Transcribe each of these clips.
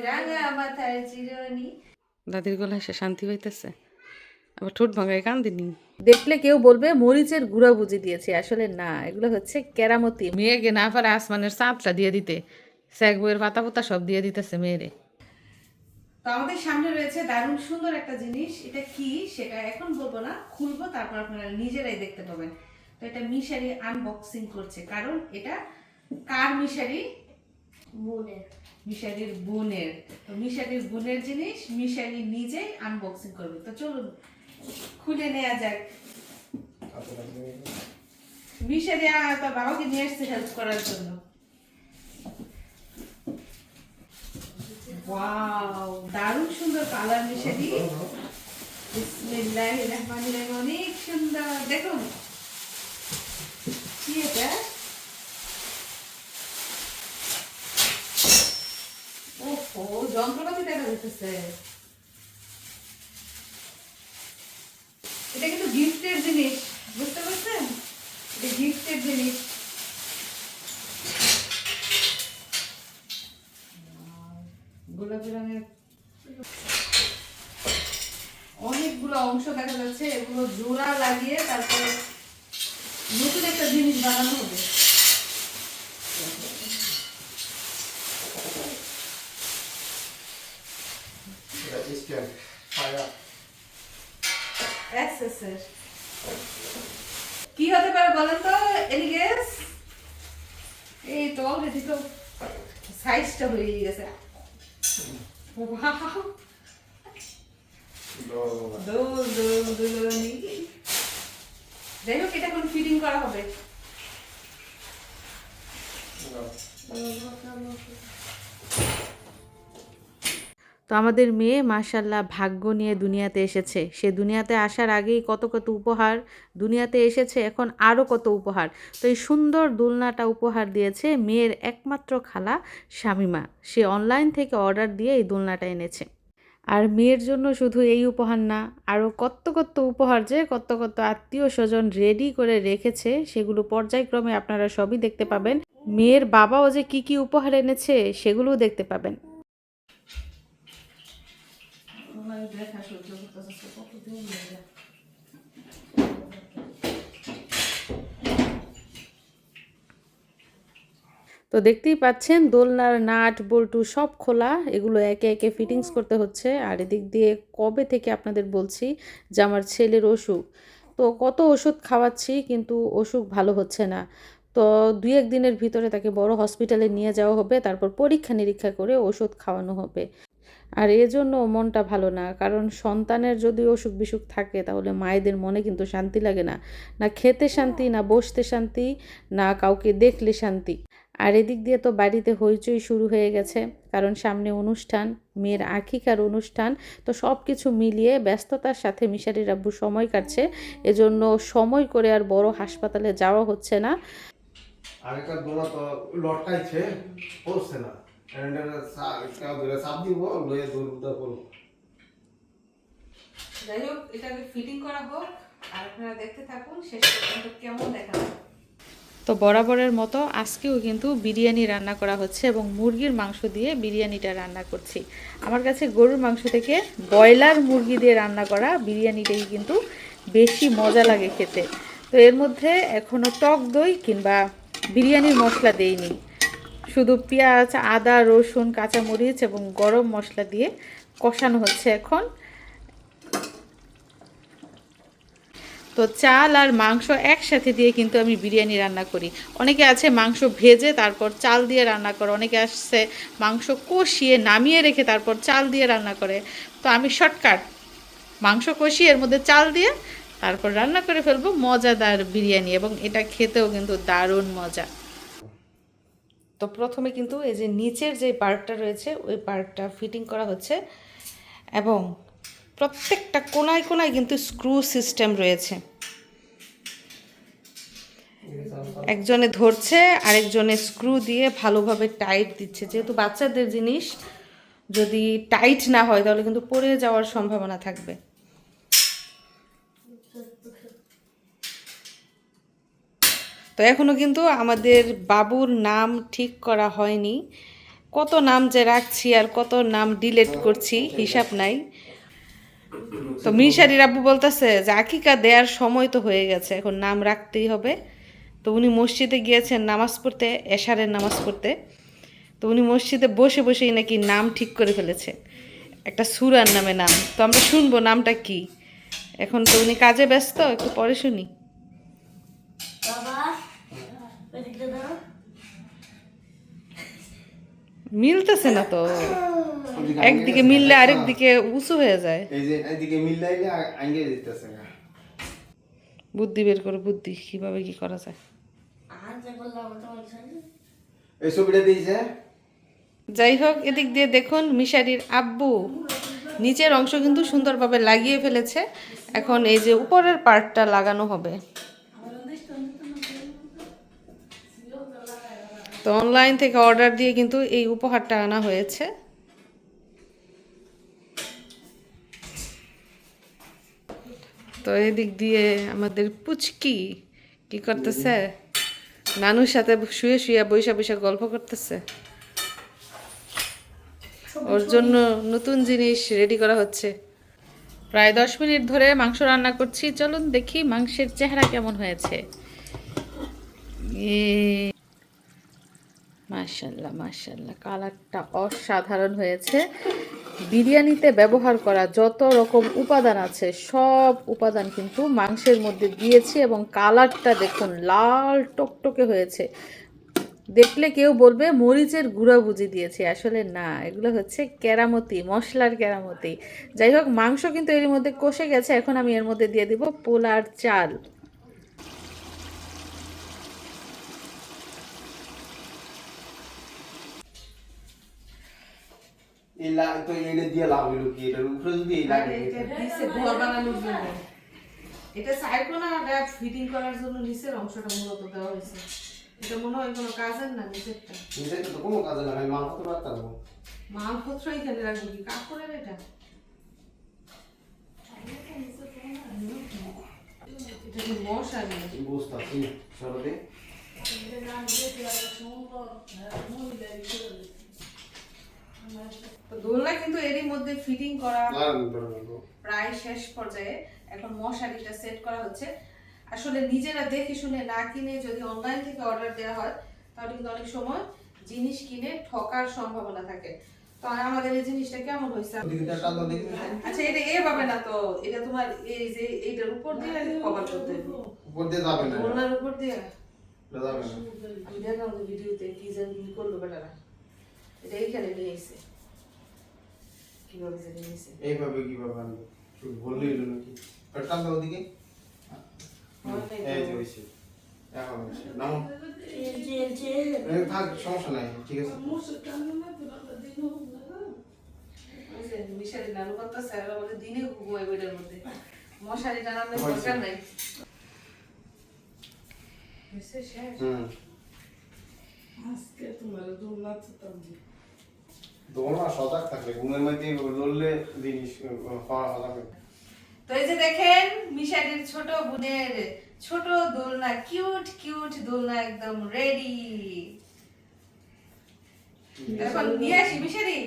রাঙা মাথায় চিরুনি। দাদির গলায় সে শান্তি হইতেছে, আবার ঠোঁট ভাঙায় কান্দিনি। দেখলে কেউ বলবে মরিচের গুঁড়া বুঝি দিয়েছে, আসলে না, এগুলো হচ্ছে কেরামতি। মেয়েকে না পারে আসমানের চাঁদটা দিয়ে দিতে, স্যাক বইয়ের পাতা পোতা সব দিয়ে দিতেছে মেয়েরে। তো আমাদের সামনে রয়েছে দারুণ সুন্দর একটা জিনিস, এটা কি সেটা এখন বলবো না, খুলবো তারপর আপনারা নিজেরাই দেখতে পাবেন। তো এটা মিশারি আনবক্সিং করছে, কারণ এটা কার মিশারি? বোনের। মিশারির বোনের। তো মিশারির বোনের জিনিস মিশারি নিজেই আনবক্সিং করবে। তো চলুন খুলে নেওয়া যাক। মিশারি তার বাবাকে নিয়ে আসছে হেল্প করার জন্য। ওয়াও, দারুণ সুন্দর কালার মিশারি। বিসমিল্লাহির রহমানির রহিম, অনেক সুন্দর। দেখুন কি এটা? ওহো, যন্ত্রপাতি দেখা যাচ্ছে। এটা কিন্তু গিফটের জিনিস, বুঝতে পারছেন? এটা গিফটের জিনিস। গোলাপি রঙের অনেকগুলো অংশ দেখা যাচ্ছে, এগুলো জোড়া লাগিয়ে তারপরে নতুন একটা জিনিস বানানো হবে। কি হতে পারে বলেন তো এলিগেস? এই তো অলরেডি তো সাইজটা হয়ে গেছে। যাই হোক, এটা এখন ফিটিং করা হবে। তো আমাদের মেয়ে মাশাল্লাহ ভাগ্য নিয়ে দুনিয়াতে এসেছে। সে দুনিয়াতে আসার আগেই কত কত উপহার দুনিয়াতে এসেছে, এখন আরও কত উপহার। তো এই সুন্দর দোলনাটা উপহার দিয়েছে মেয়ের একমাত্র খালা শামিমা। সে অনলাইন থেকে অর্ডার দিয়ে এই দোলনাটা এনেছে। আর মেয়ের জন্য শুধু এই উপহার না, আরও কত কত উপহার যে কত কত আত্মীয় স্বজন রেডি করে রেখেছে, সেগুলো পর্যায়ক্রমে আপনারা সবই দেখতে পাবেন। মেয়ের বাবাও যে কি কি উপহার এনেছে সেগুলোও দেখতে পাবেন। তো দেখতেই পাচ্ছেন দোলনার নাট বল্টু সব খোলা, এগুলো একে একে ফিটিংস করতে হচ্ছে। আর এদিক দিয়ে কবে থেকে আপনাদের বলছি যে আমার ছেলের অসুখ, তো কত ওষুধ খাওয়াচ্ছি কিন্তু অসুখ ভালো হচ্ছে না। তো 2-1 দিনের ভিতরে তাকে বড় হসপিটালে নিয়ে যাওয়া হবে, তারপর পরীক্ষা নিরীক্ষা করে ওষুধ খাওয়ানো হবে। আর এজন্য মনটা ভালো না, কারণ সন্তানের যদি অসুখ বিসুখ থাকে তাহলে মায়েদের মনে কিন্তু শান্তি লাগে না, না খেতে শান্তি, না বসতে শান্তি, না কাউকে দেখলে শান্তি। আর এদিক দিয়ে তো বাড়িতে হইচই শুরু হয়ে গেছে, কারণ সামনে অনুষ্ঠান, মেয়ের আকিকার অনুষ্ঠান। তো সব কিছু মিলিয়ে ব্যস্ততার সাথে মিশারির আব্বু সময় কাটছে, এজন্য সময় করে আর বড় হাসপাতালে যাওয়া হচ্ছে না। আগেকার দোলা তো লটকাইছে, পড়ছে না। চাপ দিব লয়ে দৌড় করবো। যাই হোক, এটাকে ফিটিং করা হোক আর আপনারা দেখতে থাকুন শেষ পর্যন্ত কেমন দেখা যায়। তো বরাবরের মতো আজকেও কিন্তু বিরিয়ানি রান্না করা হচ্ছে, এবং মুরগির মাংস দিয়ে বিরিয়ানিটা রান্না করছি। আমার কাছে গরুর মাংস থেকে ব্রয়লার মুরগি দিয়ে রান্না করা বিরিয়ানিটাই কিন্তু বেশি মজা লাগে খেতে। তো এর মধ্যে এখনও টক দই কিংবা বিরিয়ানির মশলা দেইনি, শুধু পেঁয়াজ, আদা, রসুন, কাঁচামরিচ এবং গরম মশলা দিয়ে কষানো হচ্ছে এখন। তো চাল আর মাংস একসাথে দিয়ে কিন্তু আমি বিরিয়ানি রান্না করি। অনেকে আছে মাংস ভেজে তারপর চাল দিয়ে রান্না করে, অনেকে আসছে মাংস কষিয়ে নামিয়ে রেখে তারপর চাল দিয়ে রান্না করে। তো আমি শর্টকাট, মাংস কষিয়ে এর মধ্যে চাল দিয়ে তারপর রান্না করে ফেলবো মজাদার বিরিয়ানি, এবং এটা খেতেও কিন্তু দারুণ মজা। তো প্রথমে কিন্তু এই যে নিচের যে পার্টটা রয়েছে ওই পার্টটা ফিটিং করা হচ্ছে, এবং প্রত্যেকটা কোনায় কোনায় কিন্তু স্ক্রু সিস্টেম রয়েছে। একজনে ধরছে আরেকজনে স্ক্রু দিয়ে ভালোভাবে টাইট দিচ্ছে, যেহেতু বাচ্চাদের জিনিস, যদি টাইট না হয় তাহলে কিন্তু পড়ে যাওয়ার সম্ভাবনা থাকবে। তো এখনো কিন্তু আমাদের বাবুর নাম ঠিক করা হয়নি, কত নাম যে রাখছি আর কত নাম ডিলিট করছি হিসাব নাই। তো মিশারির আব্বু বলতেছে যে আকিকা দেওয়ার সময় তো হয়ে গেছে, এখন নাম রাখতেই হবে। তো উনি মসজিদে গিয়েছেন নামাজ পড়তে, এশারের নামাজ পড়তে। তো উনি মসজিদে বসে বসেই নাকি নাম ঠিক করে ফেলেছে, একটা সুরার নামে নাম। তো আমরা শুনবো নামটা কি। এখন তো উনি কাজে ব্যস্ত, একটু পরে শুনি। মিলতেছে না তো, একদিকে মিললে আরেক দিকে উঁচু হয়ে যায়। এই যে এদিকে মিলাইলে আঙ্গে দিতেছে না। বুদ্ধি বের করে, বুদ্ধি কিভাবে কি করা যায়। এই ছবিটা দিয়েছে। যাই হোক, এদিক দিয়ে দেখুন মিশারির আব্বু নিচের অংশ কিন্তু সুন্দরভাবে লাগিয়ে ফেলেছে। এখন এই যে উপরের পার্টটা লাগানো হবে। তো অনলাইন থেকে অর্ডার দিয়ে কিন্তু এই উপহারটা আনা হয়েছে। তো এদিক দিয়ে আমাদের পুচকি কি করতেছে, নানুর সাথে শুয়ে শুয়ে বৈশা বৈশা গল্প করতেছে। ওর জন্য নতুন জিনিস রেডি করা হচ্ছে। প্রায় 10 মিনিট ধরে মাংস রান্না করছি, চলুন দেখি মাংসের চেহারা কেমন হয়েছে। মাশাল্লাহ মাশাল্লাহ, কালারটা অসাধারণ হয়েছে। বিরিয়ানিতে ব্যবহার করা যত রকম উপাদান আছে সব উপাদান কিন্তু মাংসের মধ্যে দিয়েছি, এবং কালারটা দেখুন লাল টকটকে হয়েছে। দেখলে কেউ বলবে মরিচের গুঁড়া বুঝি দিয়েছি, আসলে না, এগুলো হচ্ছে কেরামতি, মশলার কেরামতি। যাই হোক, মাংস কিন্তু এর মধ্যে কষে গেছে। এখন আমি এর মধ্যে দিয়ে দিব পোলার চাল। এই তো এটা দিয়ে লাভ হলো কি, এটার উপরে যদি এই লাগে এটা সাইকোনা ফিটিং করার জন্য নিচের অংশটা মূলত দেওয়া হয়েছে। এটা মনে হয় কোনো কাজের না, নিচেরটা এটা তো কোনো কাজে লাগাই মাল কত রাখতাম। মালপত্র এখানে রাখবো কি কাপড়ের? এটা এটা কি মশারি? বুঝতে পারছি সরতে। তো দোলনা কিন্তু এরই মধ্যে ফিটিং করা প্রায় শেষ পর্যায়ে। এখন মশারিটা সেট করা হচ্ছে। আসলে নিজেরা দেখে শুনে না কিনে যদি অনলাইন থেকে অর্ডার দেওয়া হয় তাহলে কিন্তু অনেক সময় জিনিস কিনে ঠকার সম্ভাবনা থাকে। তো আমাদের এই জিনিসটা কেমন হয়েছে? আচ্ছা, এটা এভাবে না তো, এটা তোমার এই যে এইটার উপর দিয়ে কভার করতে হবে। উপর দিয়ে যাবে না, দোলনার উপর দিয়ে যাবে না। আমি দেখলাম ভিডিওতে কি জানি কি করলো বেটারা, এটা এইখানে নিয়ে এসে কিভাবে জানি নিয়েছে। এইভাবে কিভাবে আনবো শুধু বললেই হলো নাকি? পেটটা দাও ওদিকে। এই যে হইছে, এখন হইছে নাও। এই থাক, সমস্যা নাই, ঠিক আছে। মিশারি নানু কথা স্যার আমাদের দিনে ঘুমাই বেডের মধ্যে, মশারি টানানোর দরকার নাই। আজকে তোমার দোলনা চিতাম দোলনা সজাগ থাকলে ঘুমের মধ্যে লড়লে জিনিস হওয়া হবে। তো এই যে দেখেন মিশারির ছোট বোনের ছোট দোলনা, কিউট কিউট দোলনা একদম রেডি। এখন নিয়ে আসি মিশারি,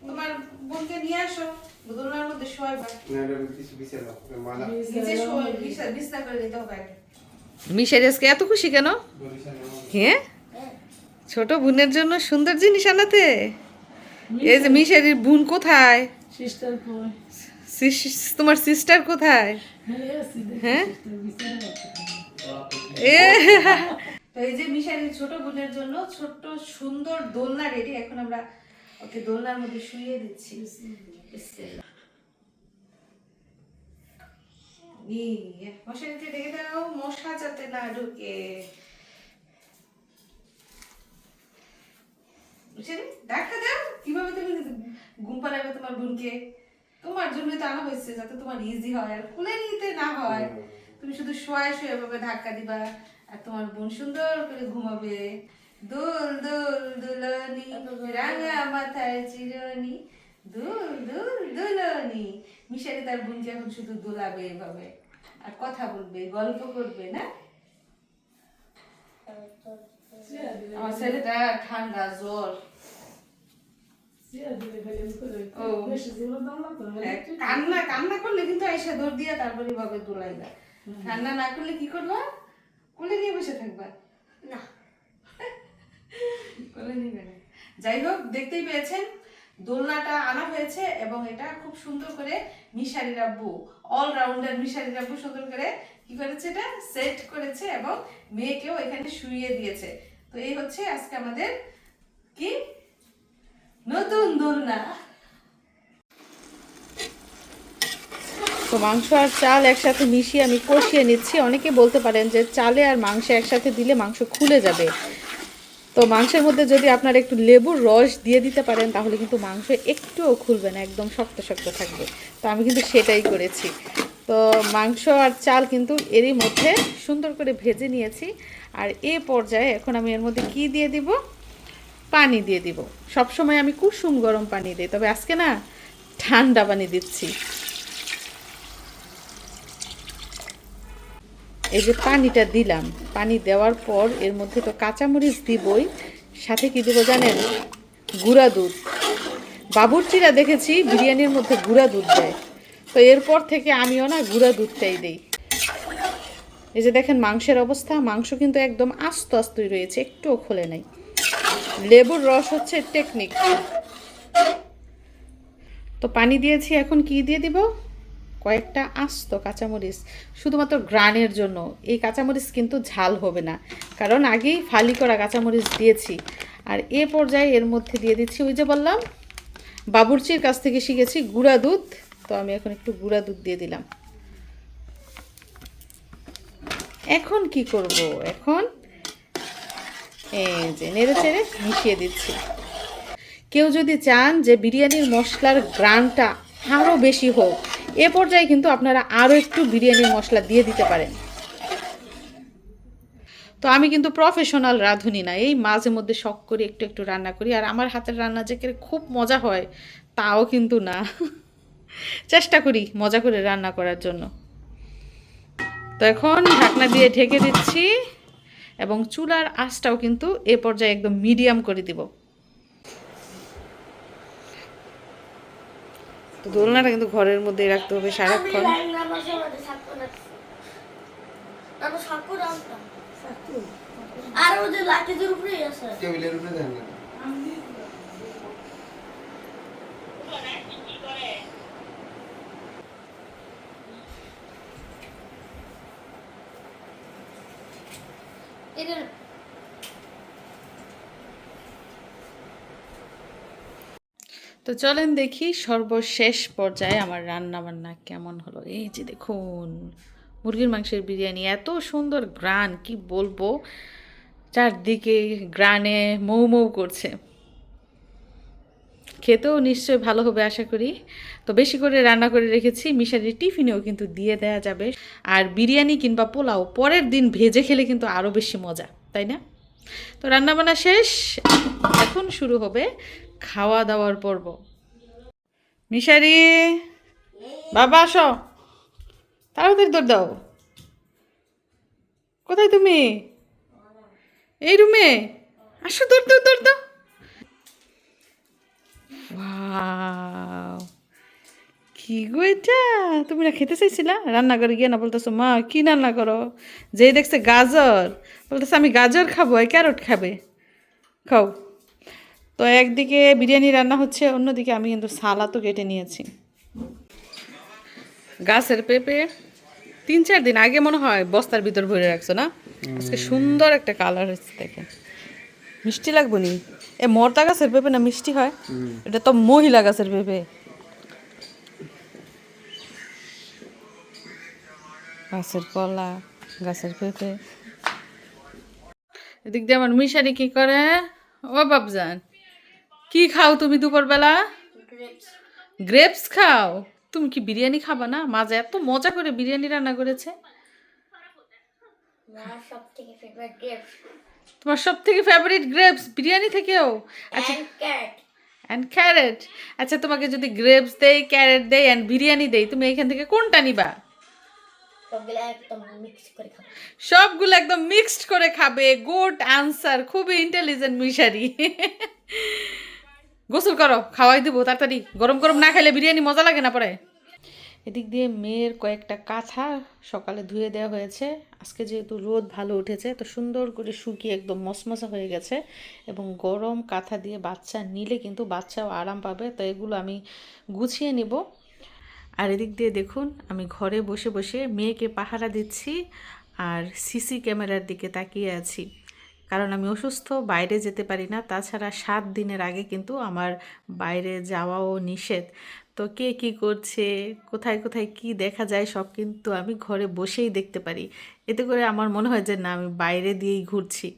তোমার বোনকে নিয়ে আসো, দোলনার মধ্যে শোয়াইবা। না এটা কিছু বিছানা মালা নিচে শোয়, বিছনা করে দিতে হবে। মিশারি আজকে এত খুশি কেন? হ্যাঁ, ছোট বোনের জন্য সুন্দর জিনিস আনাতে। এই যে মিশারির বোন কোথায়? সিস্টার কই? তোমার সিস্টার কোথায়? হ্যাঁ, তো এই যে মিশারির ছোট বোনের জন্য ছোট্ট সুন্দর দোলনা রেডি। এখন আমরা ওকে দোলনার মধ্যে শুইয়ে দিচ্ছি। মশারিতে রেখে দাও, মশা যাতে না ঢুকে। ডাক্তার দাও, কিভাবে তুমি ঘুম পাড়াবে তোমার বোনকে? তোমার জন্য তো আনা হয়েছে যাতে তোমার ইজি হয় আর খুলে নিতে না হয়। তুমি শুধু শোয়ায় শুয়ে এভাবে ধাক্কা দিবা আর তোমার বোন সুন্দর করে ঘুমাবে। দোল দোল দুলনি রাঙা মাথায় চিরনি, দুল দুল দুলনি। মিশারি তার বোনকে এখন শুধু দোলাবে এভাবে আর কথা বলবে, গল্প করবে না? আমার ছেলেটা ঠান্ডা জ্বর। চেয়ার দিলে খালি আমি করে ও। বেশি জোরে দাম না তো হ্যাঁ, কান্না কান্না করলে কিন্তু এসে দৌড় দিয়া তারপরে ভাবে দোলাইবা। কান্না না করলে কি করবা? কোলে নিয়ে বসে থাকবা। না কোলে নিবে না। যাই হোক, দেখতেই পেয়েছেন দোলনাটা আনা হয়েছে এবং এটা খুব সুন্দর করে মিশারি রাব্বু, অলরাউন্ডার মিশারি রাব্বু সুন্দর করে কি করেছে, এটা সেট করেছে এবং মেয়েকেও এখানে শুইয়ে দিয়েছে। তো এই হচ্ছে আজকে আমাদের কি নতুন দোলনা। তো মাংস আর চাল একসাথে মিশিয়ে আমি কষিয়ে নিচ্ছি। অনেকে বলতে পারেন যে চালে আর মাংসে একসাথে দিলে মাংস খুলে যাবে। তো মাংসের মধ্যে যদি আপনারা একটু লেবুর রস দিয়ে দিতে পারেন তাহলে কিন্তু মাংস একটুও খুলবে না, একদম শক্ত শক্ত থাকবে। তো আমি কিন্তু সেটাই করেছি। তো মাংস আর চাল কিন্তু এরই মধ্যে সুন্দর করে ভেজে নিয়েছি। আর এ পর্যায়ে এখন আমি এর মধ্যে কি দিয়ে দিব? পানি দিয়ে দিব। সবসময় আমি কুসুম গরম পানি দিই, তবে আজকে না ঠান্ডা পানি দিচ্ছি। এই যে পানিটা দিলাম, পানি দেওয়ার পর এর মধ্যে তো কাঁচামরিচ দিবই, সাথে কি দেবো জানেন? গুঁড়া দুধ। বাবুর্চিরা দেখেছি বিরিয়ানির মধ্যে গুঁড়া দুধ দেয়, তো এরপর থেকে আমিও না গুঁড়া দুধটাই দিই। এই যে দেখেন মাংসের অবস্থা, মাংস কিন্তু একদম আস্ত আস্তই রয়েছে, একটুও খোলে নাই। লেবুর রস হচ্ছে টেকনিক। তো পানি দিয়েছি, এখন কি দিয়ে দিব? কয়েকটা আস্ত কাঁচামরিচ, শুধুমাত্র ঘ্রাণের জন্য। এই কাঁচামরিচ কিন্তু ঝাল হবে না, কারণ আগেই ফালি করা কাঁচামরিচ দিয়েছি। আর এ পর্যায়ে এর মধ্যে দিয়ে দিচ্ছি, ওই যে বললাম বাবুর্চির কাছ থেকে শিখেছি, গুঁড়া দুধ। তো আমি এখন একটু গুঁড়া দুধ দিয়ে দিলাম। এখন কি করব? এখন এই যে নেড়ে চেড়ে মিশিয়ে দিচ্ছি। কেউ যদি চান যে বিরিয়ানির মশলার ঘ্রাণটা আরও বেশি হোক, এ পর্যায়ে কিন্তু আপনারা আরও একটু বিরিয়ানির মশলা দিয়ে দিতে পারেন। তো আমি কিন্তু প্রফেশনাল রাঁধুনি না, এই মাঝে মধ্যে শখ করে একটু একটু রান্না করি। আর আমার হাতের রান্না যে খুব মজা হয় তাও কিন্তু না, চেষ্টা করি মজা করে রান্না করার জন্য। তো এখন ঢাকনা দিয়ে ঢেকে দিচ্ছি এবং চুলার আঁচটাও কিন্তু এ পর্যায়ে একদম মিডিয়াম করে দিব। তো দোলনাটা কিন্তু ঘরের মধ্যে রাখতে হবে সারাক্ষণ। আর ওদের লাঠিদের উপরেই আছে। টেবিলের উপরে দেন না। তো চলেন দেখি সর্বশেষ পর্যায়ে আমার রান্না বান্না কেমন হলো। এই যে দেখুন মুরগির মাংসের বিরিয়ানি, এত সুন্দর ঘ্রাণ কি বলবো, চারদিকে ঘ্রাণে মৌ মৌ করছে। খেতেও নিশ্চয়ই ভালো হবে আশা করি। তো বেশি করে রান্না করে রেখেছি, মিশারি টিফিনেও কিন্তু দিয়ে দেওয়া যাবে। আর বিরিয়ানি কিংবা পোলাও পরের দিন ভেজে খেলে কিন্তু আরও বেশি মজা, তাই না? তো রান্নাবান্না শেষ, এখন শুরু হবে খাওয়া দাওয়ার পর্ব। মিশারি বাবা আসো, তাড়াতাড়ি দৌড় দাও। কোথায় তুমি? এই রুমে আসো, দৌড় দাও দৌড় দাও। ওয়াও, কি গো এটা? তুমি না খেতে চাইছিলা, রান্না করে গিয়ে না বলতেছো মা কি রান্না করো? যেই দেখছে গাজর, বলতেছে আমি গাজর খাবো, ক্যারট খাবে, খাও। তো একদিকে বিরিয়ানি রান্না হচ্ছে, অন্যদিকে আমি কিন্তু সালাদও কেটে নিয়েছি। গাছের পেঁপে 3-4 দিন আগে মনে হয় বস্তার ভিতর ভরে রাখছো না? আজকে সুন্দর একটা কালার হচ্ছে, দেখেন মিষ্টি লাগবো নি? এ মর্তা গাছের পেঁপে না মিষ্টি হয়? এটা তো মহিলা গাছের পেঁপে। গাছের কলা, গাছের পেঁপে। এদিক দিয়ে আমার মিশারি কি করে? ও বাবজান, কি খাও তুমি দুপুরবেলা? গ্রেপস খাও? তুমি কি বিরিয়ানি খাবা না? মাঝে এত মজা করে বিরিয়ানি রান্না করেছে। তোমার সব থেকে ফেভারিট গ্রেপস বিরিয়ানি থেকেও? আচ্ছা, অ্যান্ড ক্যারেট। আচ্ছা, তোমাকে যদি গ্রেপস দেই, ক্যারেট দেই অ্যান্ড বিরিয়ানি দেই, তুমি এখান থেকে কোনটা নিবা? সবগুলো একদম মিক্সড করে খাবে। গুড আনসার, খুবই ইন্টেলিজেন্ট মিশারি। গোসল করো, খাওয়াই দিব তাড়াতাড়ি। গরম গরম না খেলে বিরিয়ানি মজা লাগে না পরে। এদিক দিয়ে মেয়ের কয়েকটা কাঁথা সকালে ধুয়ে দেওয়া হয়েছে। আজকে যেহেতু রোদ ভালো উঠেছে তো সুন্দর করে শুকিয়ে একদম মশমশা হয়ে গেছে, এবং গরম কাঁথা দিয়ে বাচ্চা নিলে কিন্তু বাচ্চাও আরাম পাবে। তো এগুলো আমি গুছিয়ে নিব। আর এদিক দিয়ে দেখুন আমি ঘরে বসে বসে মেয়েকে পাহারা দিচ্ছি আর সিসি ক্যামেরার দিকে তাকিয়ে আছি, কারণ আমি অসুস্থ, বাইরে যেতে পারি না। তাছাড়া 7 দিনের আগে কিন্তু আমার বাইরে যাওয়াও নিষেধ। তো কে কী করছে, কোথায় কোথায় কি দেখা যায় সব কিন্তু আমি ঘরে বসেই দেখতে পারি। এতে করে আমার মনে হয় যে না, আমি বাইরে দিয়েই ঘুরছি।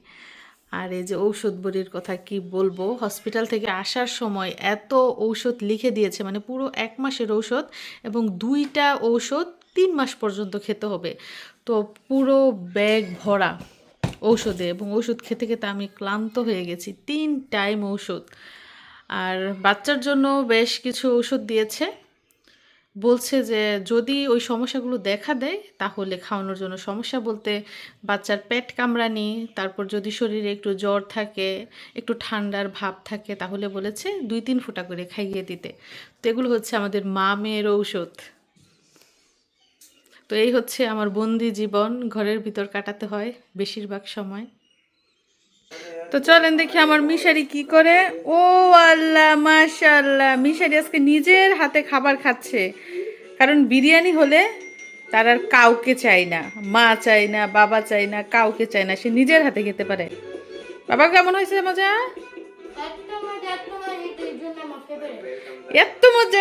আর এই যে ঔষধ বড়ির কথা কি বলবো, হসপিটাল থেকে আসার সময় এত ঔষধ লিখে দিয়েছে, মানে পুরো 1 মাসের ঔষধ, এবং 2টা ঔষধ 3 মাস পর্যন্ত খেতে হবে। তো পুরো ব্যাগ ভরা ঔষধে, এবং ওষুধ খেতে খেতে আমি ক্লান্ত হয়ে গেছি। 3 টাইম ঔষধ। আর বাচ্চার জন্য বেশ কিছু ওষুধ দিয়েছে, বলছে যে যদি ওই সমস্যাগুলো দেখা দেয় তাহলে খাওয়ানোর জন্য। সমস্যা বলতে বাচ্চার পেট কামড়ানি, তারপর যদি শরীরে একটু জ্বর থাকে, একটু ঠান্ডার ভাব থাকে, তাহলে বলেছে 2-3 ফোঁটা করে খাইয়ে দিতে। তো এগুলো হচ্ছে আমাদের মা মেয়ের ঔষধ। তো এই হচ্ছে আমার বন্দি জীবন, ঘরের ভিতর কাটাতে হয় বেশিরভাগ সময়। তো চলেন দেখি আমার মিশারি কি করে। ও আল্লাহ, মাশাআল্লাহ, মিশারি আজকে নিজের হাতে খাবার খাচ্ছে। কারণ বিরিয়ানি হলে তার আর কাউকে চাই না, মা চাই না, বাবা চাই না, কাউকে চাই না, সে নিজের হাতে খেতে পারে। বাবা কেমন হয়েছে মজা? এত মজা,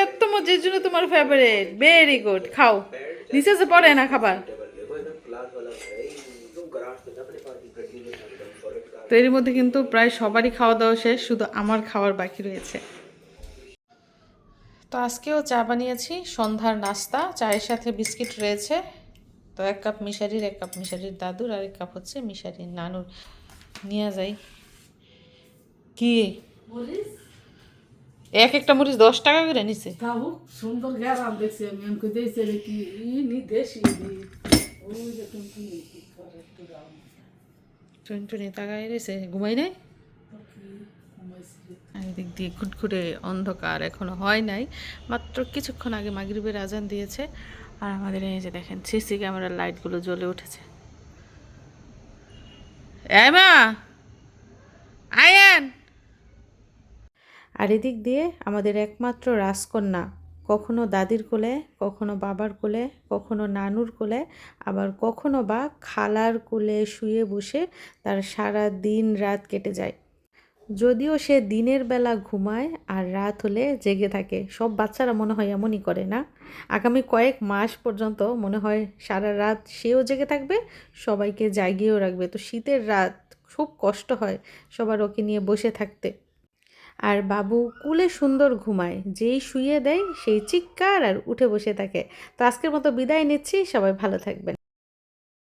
এত মজা, এর জন্য তোমার ফেভারিট। ভেরি গুড, খাও। নিচে যে পড়ে না খাবার। তো এর মধ্যে কিন্তু প্রায় সবারই খাওয়া দাওয়া শেষ, শুধু আমার খাওয়ার বাকি রয়েছে। তো আজকেও চা বানিয়েছি, সন্ধ্যার নাস্তা। চায়ের সাথে বিস্কিট রয়েছে। তো 1 কাপ মিশারির, 1 কাপ মিশারির দাদুর, আর 1 কাপ হচ্ছে মিশারির নানুর। নিয়ে যাই। কি এক একটা মরিচ 10 টাকা করে নিছে। তাও সুন্দর গ্যারাম দেখছি আমি। আমি কই দিয়েছি কি নি দেশি নি। ওই যে তুমি কি করে একটু দাও। টুনটুনি তাকাই রয়েছে, ঘুমাই নাই। এদিক দিয়ে ঘুটঘুটে অন্ধকার, এখনো হয় নাই, মাত্র কিছুক্ষণ আগে মাগরিবের আজান দিয়েছে। আর আমাদের এই যে দেখেন সিসি ক্যামেরার লাইটগুলো জ্বলে উঠেছে। মা আয়ান। আর এদিক দিয়ে আমাদের একমাত্র রাজকন্যা কখনো দাদির কোলে, কখনো বাবার কোলে, কখনো নানুর কোলে, আবার কখনো বা খালার কোলে শুয়ে বসে তার সারা দিন রাত কেটে যায়। যদিও সে দিনের বেলা ঘুমায় আর রাত হলে জেগে থাকে। সব বাচ্চারা মনে হয় এমনই করে না? আগামী কয়েক মাস পর্যন্ত মনে হয় সারা রাত সেও জেগে থাকবে, সবাইকে জাগিয়েও রাখবে। তো শীতের রাত খুব কষ্ট হয় সবার ওকে নিয়ে বসে থাকতে। আর বাবু কুলে সুন্দর ঘুমায়, যেই শুয়ে দেয় সেই চিৎকার আর উঠে বসে থাকে। তো আজকের মতো বিদায় নিচ্ছি, সবাই ভালো থাকবেন।